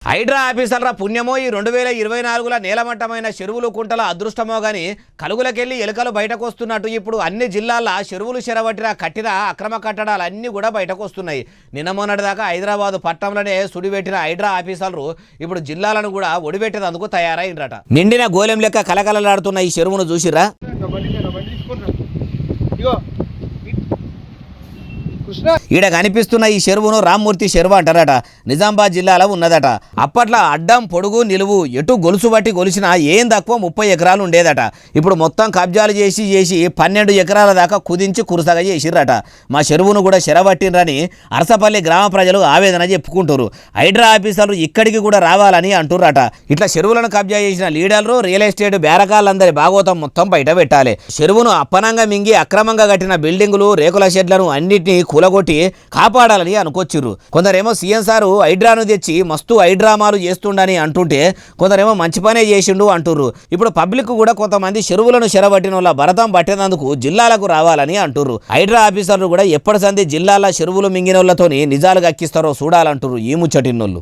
హైడ్రా ఆఫీసర్ల పుణ్యమో ఈ 2024లో నేలమట్టమైన చెరువులు కుంటల అదృష్టమో గాని కలుగులకెళ్ళి ఎలుకలు బయటకు వస్తున్నట్టు ఇప్పుడు అన్ని జిల్లాల చెరువులు చెరవట్టిన కట్టిన అక్రమ కట్టడాలు అన్నీ కూడా బయటకు వస్తున్నాయి. నిన్న మొన్నటిదాకా హైదరాబాద్ పట్టణంలోనే సుడిపెట్టిన హైడ్రా ఆఫీసర్లు ఇప్పుడు జిల్లాలను కూడా ఒడిపెట్టేందుకు తయారైండ్రట. నిండిన గోలెం లెక్క కలకలలాడుతున్న ఈ చెరువును చూసిరా. ఈడ కనిపిస్తున్న ఈ చెరువును రామ్మూర్తి చెరువు అంటారట. నిజామాబాద్ జిల్లాలో ఉన్నదట. అప్పట్లో అడ్డం పొడుగు నిలువు ఎటు గొలుసు బట్టి గొలిసినా ఏం తక్కువ 30 ఎకరాలు ఉండేదట. ఇప్పుడు మొత్తం కబ్జాలు చేసి 12 ఎకరాల దాకా కుదించి కురుసగా చేసిర్రట. మా చెరువును కూడా చెరబట్టిండ్రని అరసపల్లి గ్రామ ప్రజలు ఆవేదన చెప్పుకుంటారు. హైడ్రా ఆఫీసర్లు ఇక్కడికి కూడా రావాలని అంటుర్రట. ఇట్లా చెరువులను కబ్జా చేసిన లీడర్లు రియల్ ఎస్టేట్ బేరకాళ్ళందరి భాగోతం మొత్తం బయట పెట్టాలి. చెరువును అప్పనంగా మింగి అక్రమంగా కట్టిన బిల్డింగులు రేకుల షెడ్లను అన్నిటినీ కూలగొట్టి కాపాడాలని అనుకొచ్చిర్రు. కొందరేమో సీఎం సారు హైడ్రాను తెచ్చి మస్తు హైడ్రామాలు చేస్తుండని అంటుంటే కొందరేమో మంచి పనే చేసిండు అంటుర్రు. ఇప్పుడు పబ్లిక్ కూడా కొంతమంది చెరువులను చెరబట్టిన వాళ్ళ భరతం పట్టేందుకు జిల్లాలకు రావాలని అంటుర్రు. హైడ్రా ఆఫీసర్లు కూడా ఎప్పటి సంది జిల్లాల చెరువులు మింగిన వాళ్ళతోని నిజాలు గక్కిస్తారో చూడాలంటుర్రు ఈ ముచ్చటిన్నోళ్ళు.